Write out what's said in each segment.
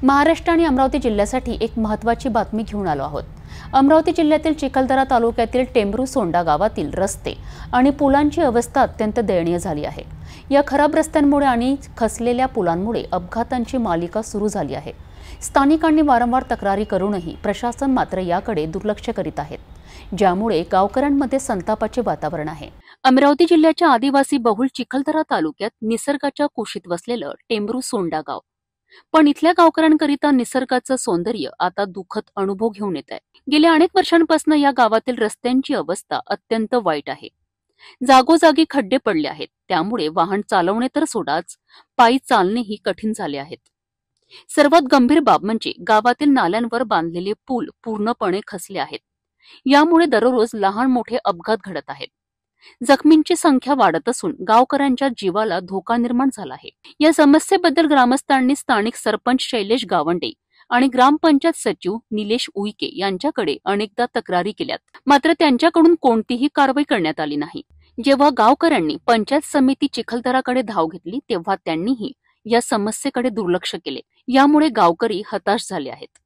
महाराष्ट्र आणि अमरावती जिल्ह्यासाठी एक महत्त्वाची बातमी घेऊन आलो आहोत। अमरावती जिल्ह्यातील चिखलदरा तालुक्यातील टेंभरू-सोंडा गावातील रस्ते आणि पुलांची अवस्था अत्यंत दयनीय झाली आहे। या खराब रस्त्यांमुळे आणि खचलेल्या पुलांमुळे अपघातांची मालिका सुरू झाली आहे। स्थानिकांनी वारंवार तक्रारी करूनही प्रशासन मात्र याकडे दुर्लक्ष करीत आहे, ज्यामुळे गावकऱ्यांमध्ये संतापाचे वातावरण आहे। अमरावती जिल्ह्याच्या आदिवासी बहुल चिखलदरा तालुक्यात निसर्गाच्या कुशीत वसलेलं टेंभरू-सोंडा गाव, पण इथल्या गावकऱ्यांकरिता निसर्गाचं सौंदर्य आता दुःखद अनुभव घेऊन येत आहे। गेल्या अनेक वर्षांपासून या गावातील रस्त्यांची अवस्था अत्यंत वाईट आहे। जागोजागी खड्डे पडले आहेत, त्यामुळे वाहन चालवणे तर सोडाच, पायी चालणेही कठीण झाले आहेत। सर्वात गंभीर बाब म्हणजे गावातील नाल्यांवर बांधलेले पूल पूर्णपणे खचले आहेत। यामुळे दररोज लहान मोठे अपघात घडत आहेत। जखमींची संख्या वाढत असून गावकऱ्यांच्या जीवाला धोका निर्माण झाला आहे। या समस्येबद्दल ग्रामस्थांनी स्थानिक सरपंच शैलेश गावंडे आणि ग्रामपंचायत सचिव निलेश उईके यांच्याकडे अनेकदा तक्रारी केल्यात, मात्र त्यांच्याकडून कोणतीही कारवाई करण्यात आली नाही। जेव्हा गावकऱ्यांनी पंचायत समिती चिखलदराकडे धाव घेतली, तेव्हा त्यांनीही या समस्येकडे दुर्लक्ष केले। यामुळे गावकरी हताश झाले आहेत।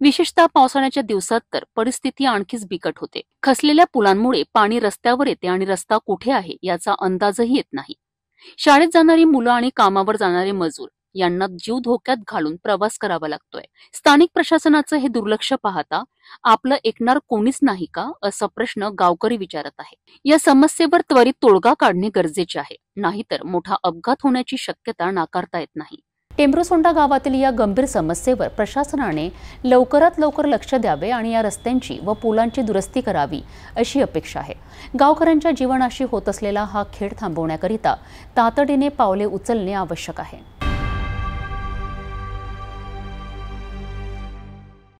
विशेषतः पावसाळ्याच्या दिवसात तर परिस्थिती आणखीच बिकट होते। खचलेल्या पुलांमुळे पाणी रस्त्यावर येते आणि रस्ता कुठे आहे याचा अंदाजही येत नाही। शाळेत जाणारी मुलं आणि कामावर जाणारे मजूर यांना जीव धोक्यात घालून प्रवास करावा लागतोय। स्थानिक प्रशासनाचं हे दुर्लक्ष पाहता आपलं ऐकणार कोणीच नाही का, असा प्रश्न गावकरी विचारत आहे। या समस्येवर त्वरित तोडगा काढणे गरजेचे आहे, नाहीतर मोठा अपघात होण्याची शक्यता नाकारता येत नाही। टेंभरू-सोंडा गावातील या गंभीर समस्येवर प्रशासनाने लवकरात लवकर लक्ष द्यावे आणि या रस्त्यांची व पुलांची दुरुस्ती करावी अशी अपेक्षा आहे। गावकऱ्यांच्या जीवनाशी होत असलेला हा खेळ थांबवण्याकरिता तातडीने पावले उचलणे आवश्यक आहे।